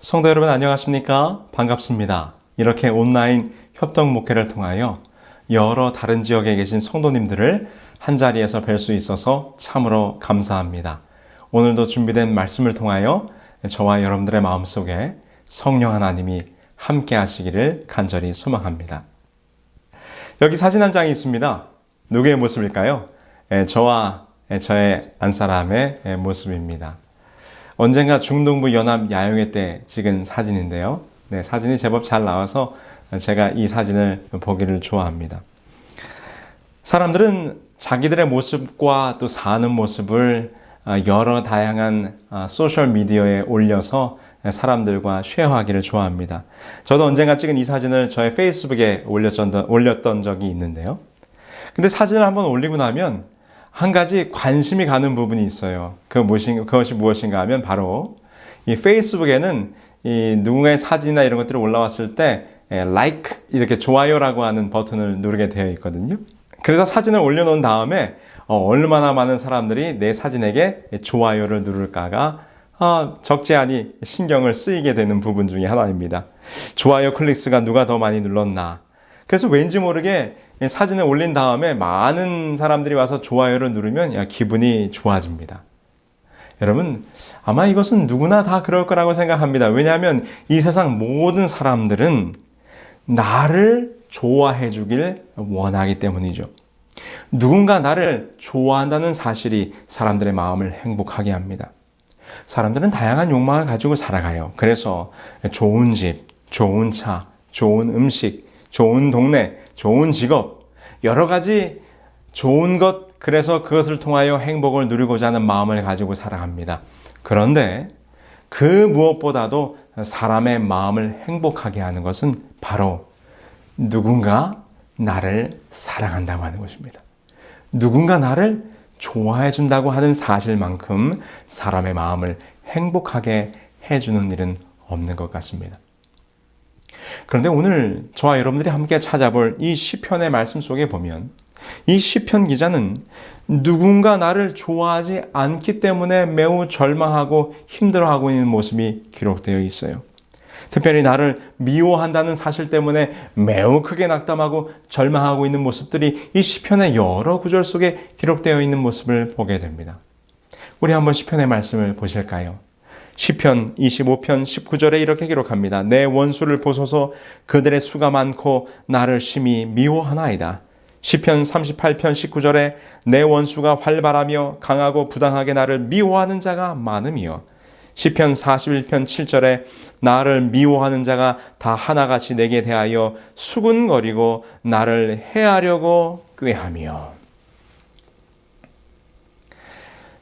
성도 여러분 안녕하십니까? 반갑습니다. 이렇게 온라인 협동 목회를 통하여 여러 다른 지역에 계신 성도님들을 한자리에서 뵐 수 있어서 참으로 감사합니다. 오늘도 준비된 말씀을 통하여 저와 여러분들의 마음속에 성령 하나님이 함께 하시기를 간절히 소망합니다. 여기 사진 한 장이 있습니다. 누구의 모습일까요? 저와 저의 안사람의 모습입니다. 언젠가 중동부 연합 야영회 때 찍은 사진인데요. 사진이 제법 잘 나와서 제가 이 사진을 보기를 좋아합니다. 사람들은 자기들의 모습과 또 사는 모습을 여러 다양한 소셜미디어에 올려서 사람들과 쉐어하기를 좋아합니다. 저도 언젠가 찍은 이 사진을 저의 페이스북에 올렸던 적이 있는데요. 근데 사진을 한번 올리고 나면 한 가지 관심이 가는 부분이 있어요. 그것이 무엇인가 하면 바로 이 페이스북에는 이 누군가의 사진이나 이런 것들이 올라왔을 때 like 이렇게 좋아요라고 하는 버튼을 누르게 되어 있거든요. 그래서 사진을 올려놓은 다음에 얼마나 많은 사람들이 내 사진에게 좋아요를 누를까가 적지 않이 신경을 쓰이게 되는 부분 중에 하나입니다. 좋아요 클릭수가 누가 더 많이 눌렀나. 그래서 왠지 모르게 사진을 올린 다음에 많은 사람들이 와서 좋아요를 누르면 기분이 좋아집니다. 여러분, 아마 이것은 누구나 다 그럴 거라고 생각합니다. 왜냐하면 이 세상 모든 사람들은 나를 좋아해 주길 원하기 때문이죠. 누군가 나를 좋아한다는 사실이 사람들의 마음을 행복하게 합니다. 사람들은 다양한 욕망을 가지고 살아가요. 그래서 좋은 집, 좋은 차, 좋은 음식, 좋은 동네, 좋은 직업, 여러 가지 좋은 것, 그래서 그것을 통하여 행복을 누리고자 하는 마음을 가지고 살아갑니다. 그런데 그 무엇보다도 사람의 마음을 행복하게 하는 것은 바로 누군가 나를 사랑한다고 하는 것입니다. 누군가 나를 좋아해 준다고 하는 사실만큼 사람의 마음을 행복하게 해주는 일은 없는 것 같습니다. 그런데 오늘 저와 여러분들이 함께 찾아볼 이 시편의 말씀 속에 보면 이 시편 기자는 누군가 나를 좋아하지 않기 때문에 매우 절망하고 힘들어하고 있는 모습이 기록되어 있어요. 특별히 나를 미워한다는 사실 때문에 매우 크게 낙담하고 절망하고 있는 모습들이 이 시편의 여러 구절 속에 기록되어 있는 모습을 보게 됩니다. 우리 한번 시편의 말씀을 보실까요? 시편 25편 19절에 이렇게 기록합니다. 내 원수를 보소서 그들의 수가 많고 나를 심히 미워하나이다. 시편 38편 19절에 내 원수가 활발하며 강하고 부당하게 나를 미워하는 자가 많으며 시편 41편 7절에 나를 미워하는 자가 다 하나같이 내게 대하여 수군거리고 나를 해하려고 꾀하며.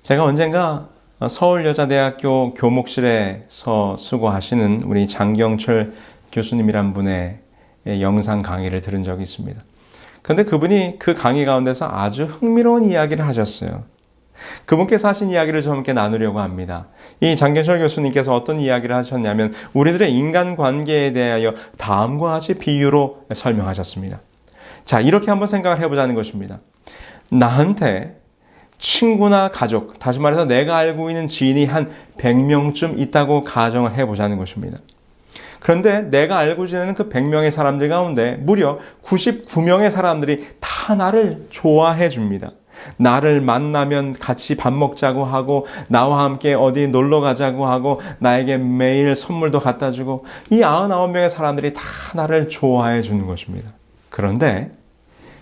제가 언젠가 서울여자대학교 교목실에서 수고하시는 우리 장경철 교수님이란 분의 영상 강의를 들은 적이 있습니다. 그런데 그분이 그 강의 가운데서 아주 흥미로운 이야기를 하셨어요. 그분께서 하신 이야기를 좀 함께 나누려고 합니다. 이 장경철 교수님께서 어떤 이야기를 하셨냐면 우리들의 인간관계에 대하여 다음과 같이 비유로 설명하셨습니다. 자, 이렇게 한번 생각을 해보자는 것입니다. 나한테 친구나 가족, 다시 말해서 내가 알고 있는 지인이 한 100명쯤 있다고 가정을 해보자는 것입니다. 그런데 내가 알고 지내는 그 100명의 사람들 가운데 무려 99명의 사람들이 다 나를 좋아해 줍니다. 나를 만나면 같이 밥 먹자고 하고 나와 함께 어디 놀러 가자고 하고 나에게 매일 선물도 갖다 주고 이 99명의 사람들이 다 나를 좋아해 주는 것입니다. 그런데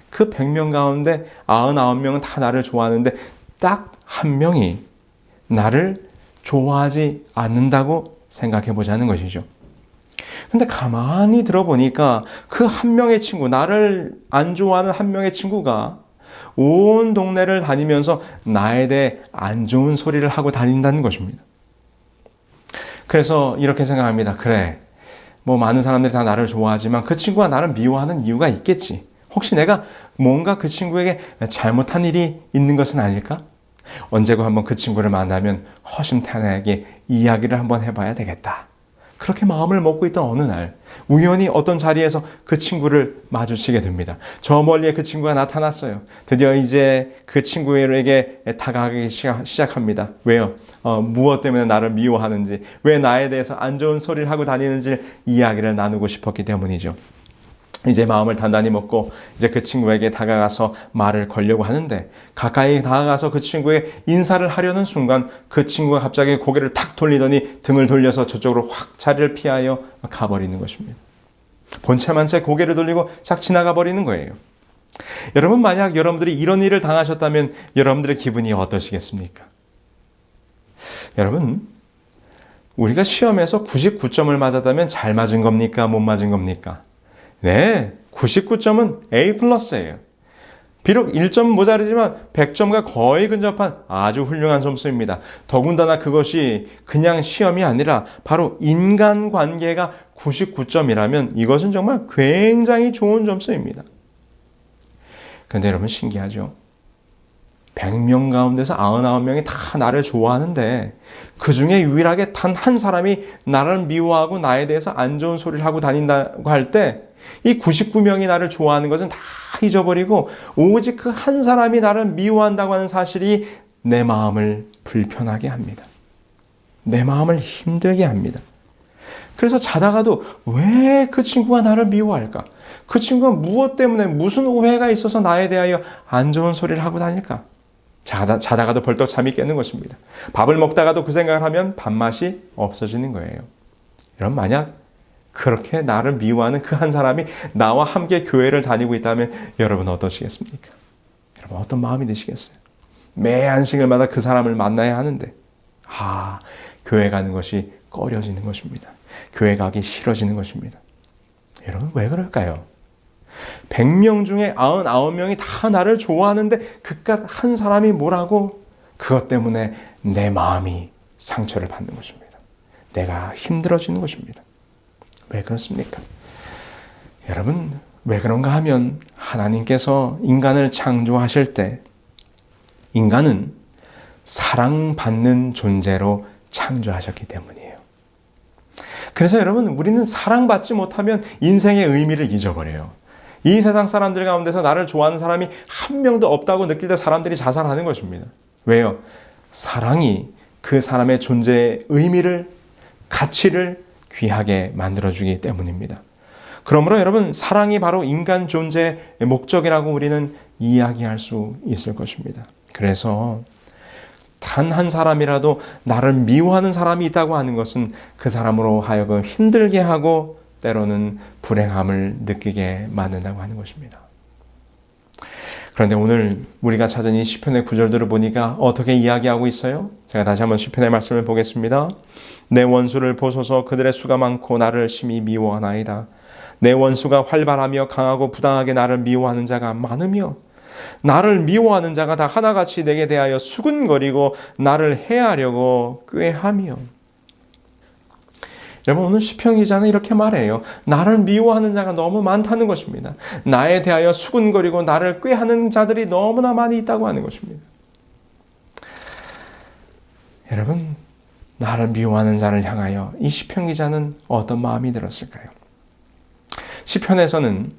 그 100명 가운데 99명은 다 나를 좋아하는데 딱 한 명이 나를 좋아하지 않는다고 생각해 보자는 것이죠. 근데 가만히 들어보니까 그 한 명의 친구, 나를 안 좋아하는 한 명의 친구가 온 동네를 다니면서 나에 대해 안 좋은 소리를 하고 다닌다는 것입니다. 그래서 이렇게 생각합니다. 그래, 뭐 많은 사람들이 다 나를 좋아하지만 그 친구가 나를 미워하는 이유가 있겠지. 혹시 내가 뭔가 그 친구에게 잘못한 일이 있는 것은 아닐까? 언제고 한번 그 친구를 만나면 허심탄회하게 이야기를 한번 해봐야 되겠다. 그렇게 마음을 먹고 있던 어느 날 우연히 어떤 자리에서 그 친구를 마주치게 됩니다. 저 멀리에 그 친구가 나타났어요. 드디어 이제 그 친구에게 다가가기 시작합니다. 왜요? 무엇 때문에 나를 미워하는지, 왜 나에 대해서 안 좋은 소리를 하고 다니는지 이야기를 나누고 싶었기 때문이죠. 이제 마음을 단단히 먹고 이제 그 친구에게 다가가서 말을 걸려고 하는데, 가까이 다가가서 그 친구에게 인사를 하려는 순간 그 친구가 갑자기 고개를 탁 돌리더니 등을 돌려서 저쪽으로 확 자리를 피하여 가버리는 것입니다. 본체만 채 고개를 돌리고 싹 지나가 버리는 거예요. 여러분, 만약 여러분들이 이런 일을 당하셨다면 여러분들의 기분이 어떠시겠습니까? 여러분, 우리가 시험에서 99점을 맞았다면 잘 맞은 겁니까? 못 맞은 겁니까? 네, 99점은 A+예요. 비록 1점 모자르지만 100점과 거의 근접한 아주 훌륭한 점수입니다. 더군다나 그것이 그냥 시험이 아니라 바로 인간관계가 99점이라면 이것은 정말 굉장히 좋은 점수입니다. 그런데 여러분, 신기하죠? 100명 가운데서 99명이 다 나를 좋아하는데 그 중에 유일하게 단 한 사람이 나를 미워하고 나에 대해서 안 좋은 소리를 하고 다닌다고 할 때 이 99명이 나를 좋아하는 것은 다 잊어버리고 오직 그 한 사람이 나를 미워한다고 하는 사실이 내 마음을 불편하게 합니다. 내 마음을 힘들게 합니다. 그래서 자다가도 왜 그 친구가 나를 미워할까? 그 친구가 무엇 때문에 무슨 오해가 있어서 나에 대하여 안 좋은 소리를 하고 다닐까? 자다가도 벌떡 잠이 깨는 것입니다. 밥을 먹다가도 그 생각을 하면 밥맛이 없어지는 거예요. 여러분, 만약 그렇게 나를 미워하는 그 한 사람이 나와 함께 교회를 다니고 있다면 여러분 어떠시겠습니까? 여러분, 어떤 마음이 드시겠어요? 매 안식일마다 그 사람을 만나야 하는데 교회 가는 것이 꺼려지는 것입니다. 교회 가기 싫어지는 것입니다. 여러분, 왜 그럴까요? 100명 중에 99명이 다 나를 좋아하는데 그깟 한 사람이 뭐라고? 그것 때문에 내 마음이 상처를 받는 것입니다. 내가 힘들어지는 것입니다. 왜 그렇습니까? 여러분, 왜 그런가 하면 하나님께서 인간을 창조하실 때 인간은 사랑받는 존재로 창조하셨기 때문이에요. 그래서 여러분, 우리는 사랑받지 못하면 인생의 의미를 잊어버려요. 이 세상 사람들 가운데서 나를 좋아하는 사람이 한 명도 없다고 느낄 때 사람들이 자살하는 것입니다. 왜요? 사랑이 그 사람의 존재의 의미를, 가치를 귀하게 만들어주기 때문입니다. 그러므로 여러분, 사랑이 바로 인간 존재의 목적이라고 우리는 이야기할 수 있을 것입니다. 그래서 단 한 사람이라도 나를 미워하는 사람이 있다고 하는 것은 그 사람으로 하여금 힘들게 하고 때로는 불행함을 느끼게 만든다고 하는 것입니다. 그런데 오늘 우리가 찾은 이 시편의 구절들을 보니까 어떻게 이야기하고 있어요? 제가 다시 한번 시편의 말씀을 보겠습니다. 내 원수를 보소서. 그들의 수가 많고 나를 심히 미워하나이다. 내 원수가 활발하며 강하고 부당하게 나를 미워하는 자가 많으며 나를 미워하는 자가 다 하나같이 내게 대하여 수군거리고 나를 해하려고 꾀하며. 여러분, 오늘 시편 기자는 이렇게 말해요. 나를 미워하는 자가 너무 많다는 것입니다. 나에 대하여 수군거리고 나를 꾀하는 자들이 너무나 많이 있다고 하는 것입니다. 여러분, 나를 미워하는 자를 향하여 이 시편 기자는 어떤 마음이 들었을까요? 시편에서는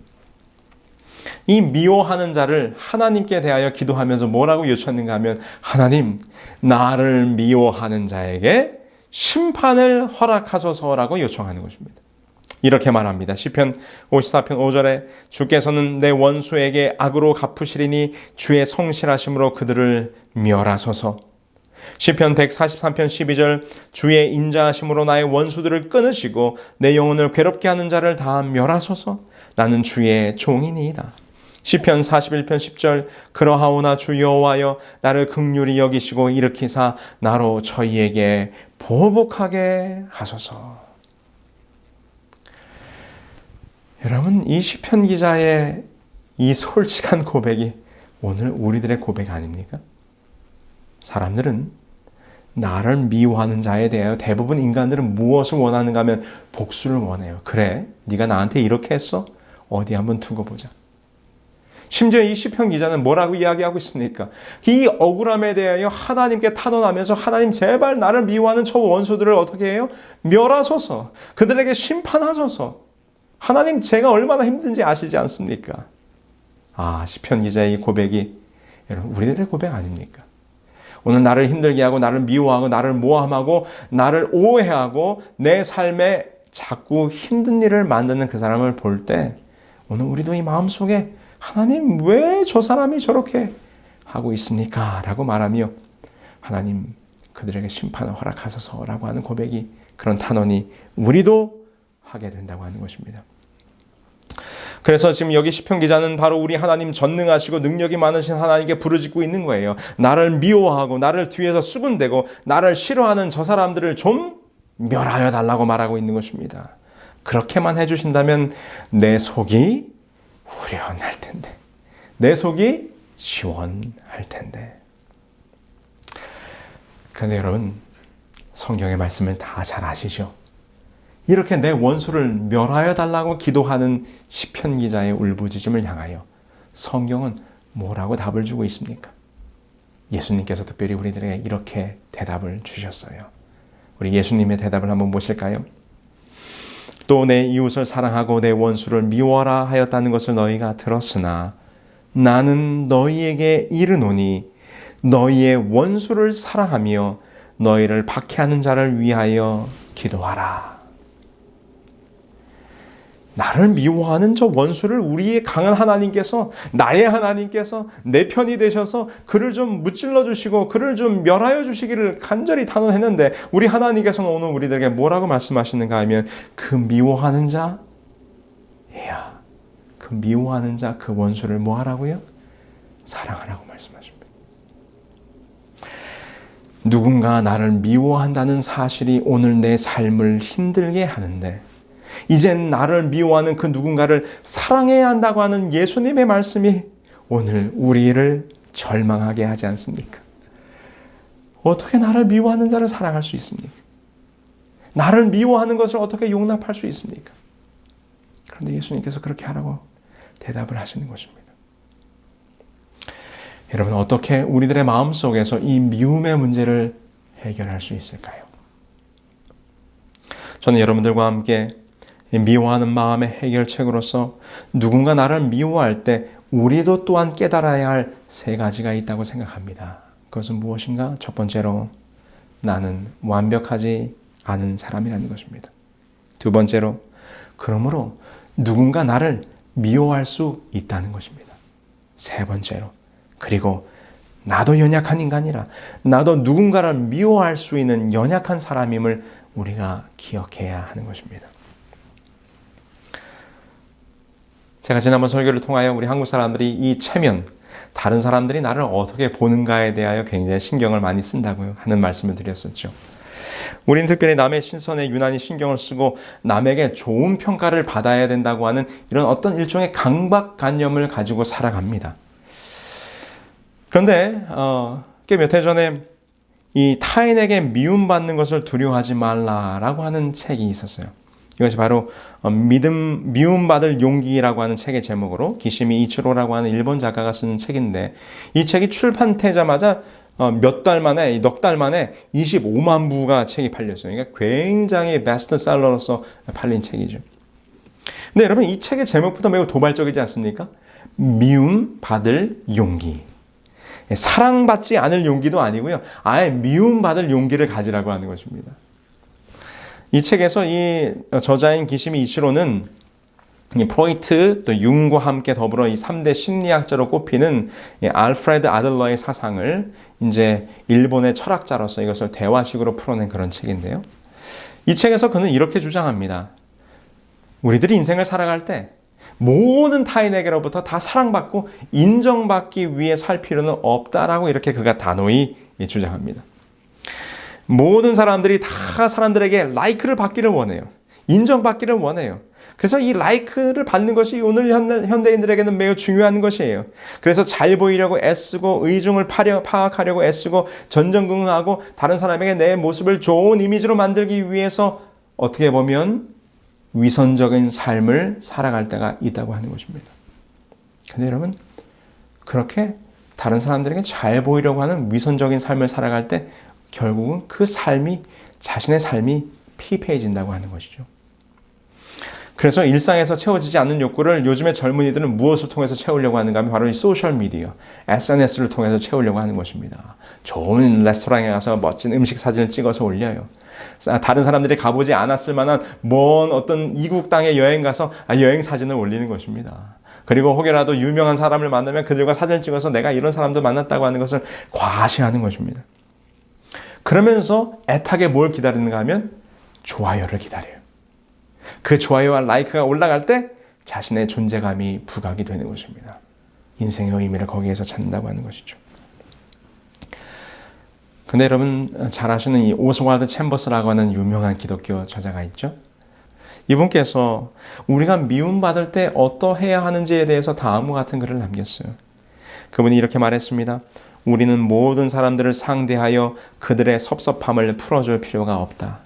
이 미워하는 자를 하나님께 대하여 기도하면서 뭐라고 요청했는가 하면, 하나님, 나를 미워하는 자에게 심판을 허락하소서라고 요청하는 것입니다. 이렇게 말합니다. 시편 54편 5절에 주께서는 내 원수에게 악으로 갚으시리니 주의 성실하심으로 그들을 멸하소서. 시편 143편 12절 주의 인자하심으로 나의 원수들을 끊으시고 내 영혼을 괴롭게 하는 자를 다 멸하소서. 나는 주의 종이니이다. 시편 41편 10절 그러하오나 주 여호와여 나를 긍휼히 여기시고 일으키사 나로 저희에게 보복하게 하소서. 여러분, 이 시편 기자의 이 솔직한 고백이 오늘 우리들의 고백 아닙니까? 사람들은 나를 미워하는 자에 대하여 대부분 인간들은 무엇을 원하는가 하면 복수를 원해요. 그래, 네가 나한테 이렇게 했어? 어디 한번 두고 보자. 심지어 이 시편 기자는 뭐라고 이야기하고 있습니까? 이 억울함에 대하여 하나님께 탄원하면서 하나님 제발 나를 미워하는 저 원수들을 어떻게 해요? 멸하소서. 그들에게 심판하소서. 하나님 제가 얼마나 힘든지 아시지 않습니까? 시편 기자의 이 고백이 여러분 우리들의 고백 아닙니까? 오늘 나를 힘들게 하고 나를 미워하고 나를 모함하고 나를 오해하고 내 삶에 자꾸 힘든 일을 만드는 그 사람을 볼 때 오늘 우리도 이 마음속에 하나님 왜 저 사람이 저렇게 하고 있습니까? 라고 말하며 하나님 그들에게 심판을 허락하소서라고 하는 고백이 그런 탄원이 우리도 하게 된다고 하는 것입니다. 그래서 지금 여기 시편 기자는 바로 우리 하나님 전능하시고 능력이 많으신 하나님께 부르짖고 있는 거예요. 나를 미워하고 나를 뒤에서 수군대고 나를 싫어하는 저 사람들을 좀 멸하여 달라고 말하고 있는 것입니다. 그렇게만 해주신다면 내 속이 후련할 텐데, 내 속이 시원할 텐데. 그런데 여러분 성경의 말씀을 다 잘 아시죠? 이렇게 내 원수를 멸하여 달라고 기도하는 시편 기자의 울부짖음을 향하여 성경은 뭐라고 답을 주고 있습니까? 예수님께서 특별히 우리들에게 이렇게 대답을 주셨어요. 우리 예수님의 대답을 한번 보실까요? 또 내 이웃을 사랑하고 내 원수를 미워하라 하였다는 것을 너희가 들었으나 나는 너희에게 이르노니 너희의 원수를 사랑하며 너희를 박해하는 자를 위하여 기도하라. 나를 미워하는 저 원수를 우리의 강한 하나님께서, 나의 하나님께서 내 편이 되셔서 그를 좀 무찔러 주시고 그를 좀 멸하여 주시기를 간절히 탄원했는데 우리 하나님께서는 오늘 우리들에게 뭐라고 말씀하시는가 하면 그 미워하는 자, 그 미워하는 자, 그 원수를 뭐 하라고요? 사랑하라고 말씀하십니다. 누군가 나를 미워한다는 사실이 오늘 내 삶을 힘들게 하는데 이젠 나를 미워하는 그 누군가를 사랑해야 한다고 하는 예수님의 말씀이 오늘 우리를 절망하게 하지 않습니까? 어떻게 나를 미워하는 자를 사랑할 수 있습니까? 나를 미워하는 것을 어떻게 용납할 수 있습니까? 그런데 예수님께서 그렇게 하라고 대답을 하시는 것입니다. 여러분 어떻게 우리들의 마음속에서 이 미움의 문제를 해결할 수 있을까요? 저는 여러분들과 함께 미워하는 마음의 해결책으로서 누군가 나를 미워할 때 우리도 또한 깨달아야 할 세 가지가 있다고 생각합니다. 그것은 무엇인가? 첫 번째로 나는 완벽하지 않은 사람이라는 것입니다. 두 번째로 그러므로 누군가 나를 미워할 수 있다는 것입니다. 세 번째로 그리고 나도 연약한 인간이라 나도 누군가를 미워할 수 있는 연약한 사람임을 우리가 기억해야 하는 것입니다. 제가 지난번 설교를 통하여 우리 한국 사람들이 이 체면, 다른 사람들이 나를 어떻게 보는가에 대하여 굉장히 신경을 많이 쓴다고 하는 말씀을 드렸었죠. 우리는 특별히 남의 신선에 유난히 신경을 쓰고 남에게 좋은 평가를 받아야 된다고 하는 이런 어떤 일종의 강박관념을 가지고 살아갑니다. 그런데 꽤 몇 해 전에 이 타인에게 미움받는 것을 두려워하지 말라라고 하는 책이 있었어요. 이것이 바로 미움받을 용기라고 하는 책의 제목으로 기시미 이치로라고 하는 일본 작가가 쓴 책인데 이 책이 출판되자마자 넉 달 만에 25만 부가 책이 팔렸어요. 그러니까 굉장히 베스트셀러로서 팔린 책이죠. 근데 여러분 이 책의 제목부터 매우 도발적이지 않습니까? 미움받을 용기. 사랑받지 않을 용기도 아니고요. 아예 미움받을 용기를 가지라고 하는 것입니다. 이 책에서 이 저자인 기시미 이치로는 프로이트 또 융과 함께 더불어 이 3대 심리학자로 꼽히는 알프레드 아들러의 사상을 이제 일본의 철학자로서 이것을 대화식으로 풀어낸 그런 책인데요. 이 책에서 그는 이렇게 주장합니다. 우리들이 인생을 살아갈 때 모든 타인에게로부터 다 사랑받고 인정받기 위해 살 필요는 없다라고 이렇게 그가 단호히 주장합니다. 모든 사람들이 다 사람들에게 라이크를 받기를 원해요. 인정받기를 원해요. 그래서 이 라이크를 받는 것이 오늘 현대인들에게는 매우 중요한 것이에요. 그래서 잘 보이려고 애쓰고 의중을 파악하려고 애쓰고 전전긍긍하고 다른 사람에게 내 모습을 좋은 이미지로 만들기 위해서 어떻게 보면 위선적인 삶을 살아갈 때가 있다고 하는 것입니다. 근데 여러분 그렇게 다른 사람들에게 잘 보이려고 하는 위선적인 삶을 살아갈 때 결국은 그 삶이, 자신의 삶이 피폐해진다고 하는 것이죠. 그래서 일상에서 채워지지 않는 욕구를 요즘의 젊은이들은 무엇을 통해서 채우려고 하는가 하면 바로 이 소셜미디어, SNS를 통해서 채우려고 하는 것입니다. 좋은 레스토랑에 가서 멋진 음식 사진을 찍어서 올려요. 다른 사람들이 가보지 않았을 만한 먼 어떤 이국 땅에 여행 가서 여행 사진을 올리는 것입니다. 그리고 혹여라도 유명한 사람을 만나면 그들과 사진을 찍어서 내가 이런 사람도 만났다고 하는 것을 과시하는 것입니다. 그러면서 애타게 뭘 기다리는가 하면 좋아요를 기다려요. 그 좋아요와 라이크가 올라갈 때 자신의 존재감이 부각이 되는 것입니다. 인생의 의미를 거기에서 찾는다고 하는 것이죠. 근데 여러분 잘 아시는 이 오스왈드 챔버스라고 하는 유명한 기독교 저자가 있죠. 이분께서 우리가 미움받을 때 어떠해야 하는지에 대해서 다음과 같은 글을 남겼어요. 그분이 이렇게 말했습니다. 우리는 모든 사람들을 상대하여 그들의 섭섭함을 풀어줄 필요가 없다.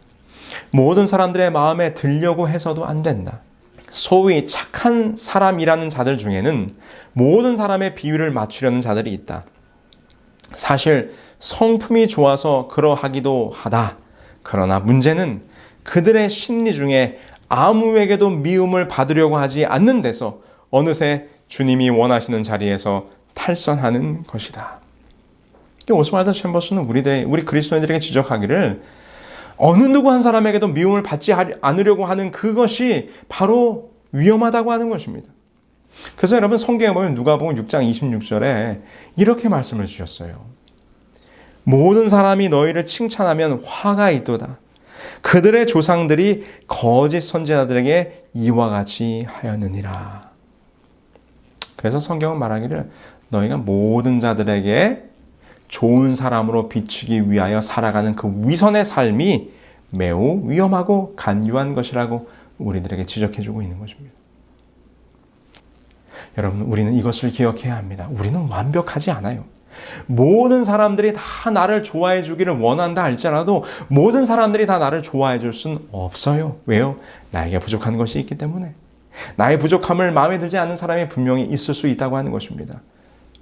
모든 사람들의 마음에 들려고 해서도 안 된다. 소위 착한 사람이라는 자들 중에는 모든 사람의 비율을 맞추려는 자들이 있다. 사실 성품이 좋아서 그러하기도 하다. 그러나 문제는 그들의 심리 중에 아무에게도 미움을 받으려고 하지 않는 데서 어느새 주님이 원하시는 자리에서 탈선하는 것이다. 오스왈드 챔버스는 우리 그리스도인들에게 지적하기를 어느 누구 한 사람에게도 미움을 받지 않으려고 하는 그것이 바로 위험하다고 하는 것입니다. 그래서 여러분 성경에 보면 누가복음 6장 26절에 이렇게 말씀을 주셨어요. 모든 사람이 너희를 칭찬하면 화가 있도다. 그들의 조상들이 거짓 선지자들에게 이와 같이 하였느니라. 그래서 성경은 말하기를 너희가 모든 자들에게 좋은 사람으로 비추기 위하여 살아가는 그 위선의 삶이 매우 위험하고 간교한 것이라고 우리들에게 지적해주고 있는 것입니다. 여러분, 우리는 이것을 기억해야 합니다. 우리는 완벽하지 않아요. 모든 사람들이 다 나를 좋아해 주기를 원한다 할지라도 모든 사람들이 다 나를 좋아해 줄 수는 없어요. 왜요? 나에게 부족한 것이 있기 때문에. 나의 부족함을 마음에 들지 않는 사람이 분명히 있을 수 있다고 하는 것입니다.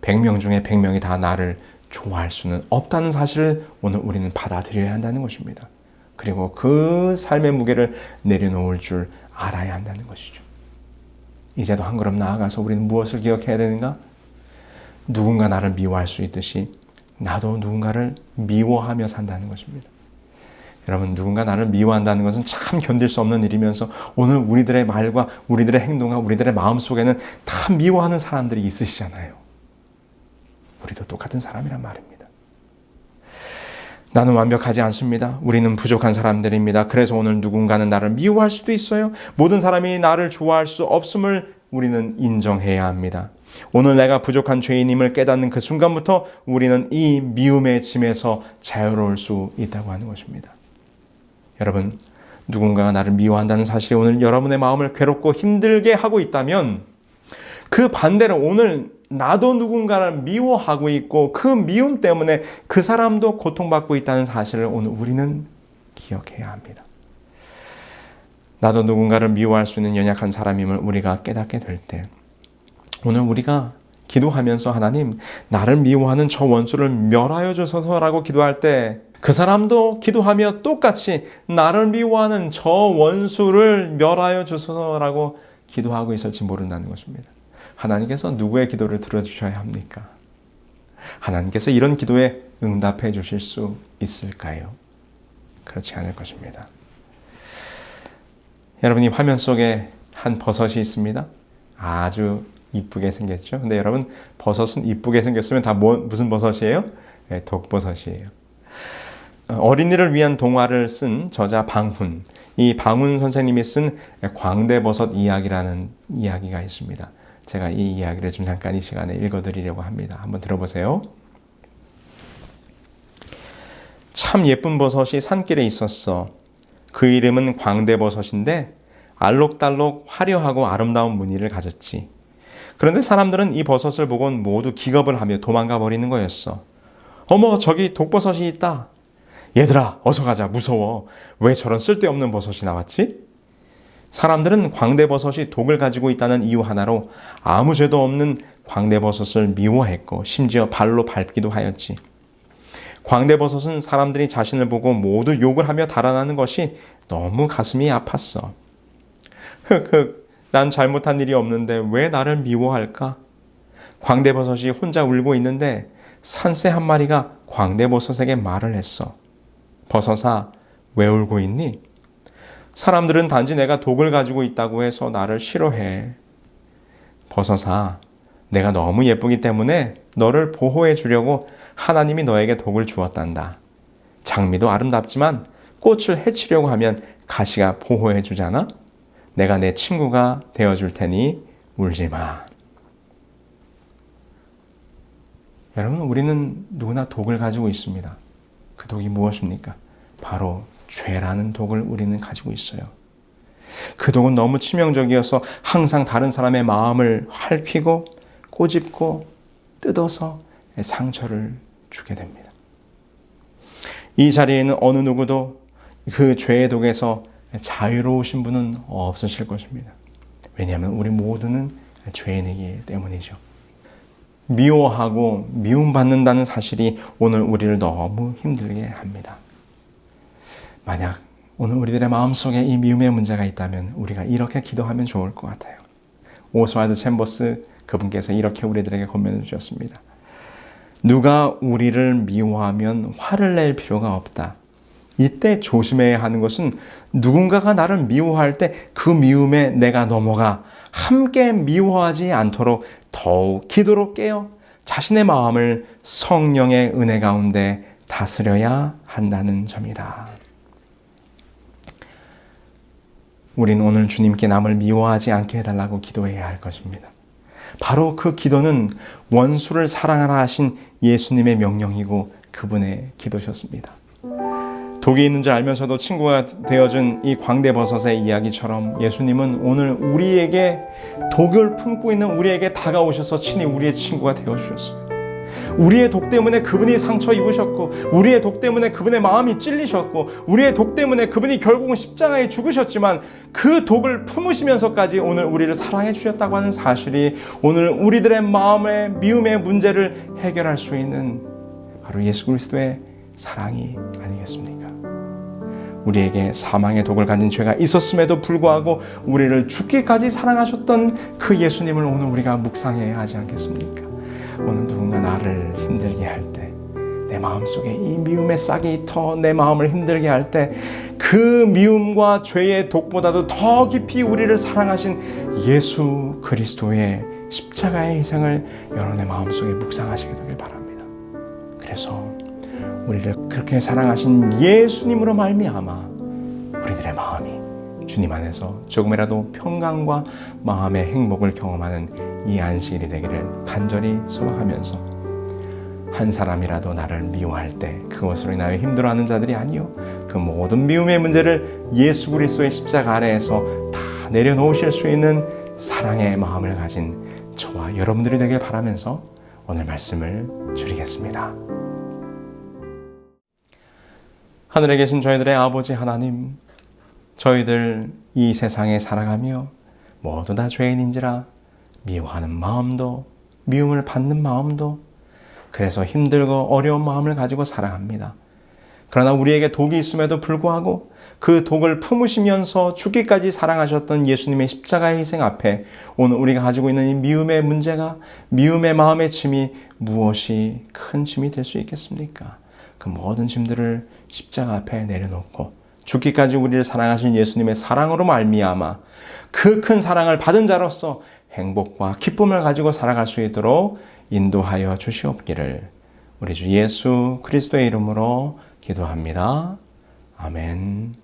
100명 중에 100명이 다 나를 좋아할 수는 없다는 사실을 오늘 우리는 받아들여야 한다는 것입니다. 그리고 그 삶의 무게를 내려놓을 줄 알아야 한다는 것이죠. 이제도 한 걸음 나아가서 우리는 무엇을 기억해야 되는가? 누군가 나를 미워할 수 있듯이 나도 누군가를 미워하며 산다는 것입니다. 여러분, 누군가 나를 미워한다는 것은 참 견딜 수 없는 일이면서 오늘 우리들의 말과 우리들의 행동과 우리들의 마음속에는 다 미워하는 사람들이 있으시잖아요. 우리도 똑같은 사람이란 말입니다. 나는 완벽하지 않습니다. 우리는 부족한 사람들입니다. 그래서 오늘 누군가는 나를 미워할 수도 있어요. 모든 사람이 나를 좋아할 수 없음을 우리는 인정해야 합니다. 오늘 내가 부족한 죄인임을 깨닫는 그 순간부터 우리는 이 미움의 짐에서 자유로울 수 있다고 하는 것입니다. 여러분, 누군가가 나를 미워한다는 사실이 오늘 여러분의 마음을 괴롭고 힘들게 하고 있다면 그 반대로 오늘 나도 누군가를 미워하고 있고 그 미움 때문에 그 사람도 고통받고 있다는 사실을 오늘 우리는 기억해야 합니다. 나도 누군가를 미워할 수 있는 연약한 사람임을 우리가 깨닫게 될 때 오늘 우리가 기도하면서 하나님 나를 미워하는 저 원수를 멸하여 주소서라고 기도할 때 그 사람도 기도하며 똑같이 나를 미워하는 저 원수를 멸하여 주소서라고 기도하고 있을지 모른다는 것입니다. 하나님께서 누구의 기도를 들어주셔야 합니까? 하나님께서 이런 기도에 응답해 주실 수 있을까요? 그렇지 않을 것입니다. 여러분, 이 화면 속에 한 버섯이 있습니다. 아주 이쁘게 생겼죠. 근데 여러분, 버섯은 이쁘게 생겼으면 다 무슨 버섯이에요? 네, 독버섯이에요. 어린이를 위한 동화를 쓴 저자 방훈. 이 방훈 선생님이 쓴 광대버섯 이야기라는 이야기가 있습니다. 제가 이 이야기를 좀 잠깐 이 시간에 읽어드리려고 합니다. 한번 들어보세요. 참 예쁜 버섯이 산길에 있었어. 그 이름은 광대버섯인데 알록달록 화려하고 아름다운 무늬를 가졌지. 그런데 사람들은 이 버섯을 보곤 모두 기겁을 하며 도망가 버리는 거였어. 어머, 저기 독버섯이 있다. 얘들아, 어서 가자. 무서워. 왜 저런 쓸데없는 버섯이 나왔지? 사람들은 광대버섯이 독을 가지고 있다는 이유 하나로 아무 죄도 없는 광대버섯을 미워했고 심지어 발로 밟기도 하였지. 광대버섯은 사람들이 자신을 보고 모두 욕을 하며 달아나는 것이 너무 가슴이 아팠어. 흑흑, 난 잘못한 일이 없는데 왜 나를 미워할까? 광대버섯이 혼자 울고 있는데 산새 한 마리가 광대버섯에게 말을 했어. 버섯아, 왜 울고 있니? 사람들은 단지 내가 독을 가지고 있다고 해서 나를 싫어해. 버섯아, 내가 너무 예쁘기 때문에 너를 보호해 주려고 하나님이 너에게 독을 주었단다. 장미도 아름답지만 꽃을 해치려고 하면 가시가 보호해 주잖아? 내가 내 친구가 되어줄 테니 울지 마. 여러분, 우리는 누구나 독을 가지고 있습니다. 그 독이 무엇입니까? 바로 죄라는 독을 우리는 가지고 있어요. 그 독은 너무 치명적이어서 항상 다른 사람의 마음을 핥히고 꼬집고 뜯어서 상처를 주게 됩니다. 이 자리에 있는 어느 누구도 그 죄의 독에서 자유로우신 분은 없으실 것입니다. 왜냐하면 우리 모두는 죄인이기 때문이죠. 미워하고 미움받는다는 사실이 오늘 우리를 너무 힘들게 합니다. 만약 오늘 우리들의 마음속에 이 미움의 문제가 있다면 우리가 이렇게 기도하면 좋을 것 같아요. 오스왈드 챔버스 그분께서 이렇게 우리들에게 권면해 주셨습니다. 누가 우리를 미워하면 화를 낼 필요가 없다. 이때 조심해야 하는 것은 누군가가 나를 미워할 때 그 미움에 내가 넘어가 함께 미워하지 않도록 더욱 기도로 깨어 자신의 마음을 성령의 은혜 가운데 다스려야 한다는 점이다. 우린 오늘 주님께 남을 미워하지 않게 해달라고 기도해야 할 것입니다. 바로 그 기도는 원수를 사랑하라 하신 예수님의 명령이고 그분의 기도셨습니다. 독이 있는 줄 알면서도 친구가 되어준 이 광대버섯의 이야기처럼 예수님은 오늘 우리에게 독을 품고 있는 우리에게 다가오셔서 친히 우리의 친구가 되어주셨어요. 우리의 독 때문에 그분이 상처 입으셨고 우리의 독 때문에 그분의 마음이 찔리셨고 우리의 독 때문에 그분이 결국은 십자가에 죽으셨지만 그 독을 품으시면서까지 오늘 우리를 사랑해 주셨다고 하는 사실이 오늘 우리들의 마음의 미움의 문제를 해결할 수 있는 바로 예수 그리스도의 사랑이 아니겠습니까? 우리에게 사망의 독을 가진 죄가 있었음에도 불구하고 우리를 죽기까지 사랑하셨던 그 예수님을 오늘 우리가 묵상해야 하지 않겠습니까? 오늘 누군가 나를 힘들게 할 때, 내 마음속에 이 미움의 싹이 터 내 마음을 힘들게 할 때 그 미움과 죄의 독보다도 더 깊이 우리를 사랑하신 예수 그리스도의 십자가의 희생을 여러분의 마음속에 묵상하시게 되길 바랍니다. 그래서 우리를 그렇게 사랑하신 예수님으로 말미암아 우리들의 마음이 주님 안에서 조금이라도 평강과 마음의 행복을 경험하는 이 안식일이 되기를 간절히 소망하면서 한 사람이라도 나를 미워할 때 그것으로 인하여 힘들어하는 자들이 아니요 그 모든 미움의 문제를 예수 그리스도의 십자가 아래에서 다 내려놓으실 수 있는 사랑의 마음을 가진 저와 여러분들이 되길 바라면서 오늘 말씀을 줄이겠습니다. 하늘에 계신 저희들의 아버지 하나님, 저희들 이 세상에 살아가며 모두 다 죄인인지라 미워하는 마음도 미움을 받는 마음도 그래서 힘들고 어려운 마음을 가지고 살아갑니다. 그러나 우리에게 독이 있음에도 불구하고 그 독을 품으시면서 죽기까지 사랑하셨던 예수님의 십자가의 희생 앞에 오늘 우리가 가지고 있는 이 미움의 문제가 미움의 마음의 짐이 무엇이 큰 짐이 될 수 있겠습니까? 그 모든 짐들을 십자가 앞에 내려놓고 죽기까지 우리를 사랑하신 예수님의 사랑으로 말미암아 그 큰 사랑을 받은 자로서 행복과 기쁨을 가지고 살아갈 수 있도록 인도하여 주시옵기를 우리 주 예수 그리스도의 이름으로 기도합니다. 아멘.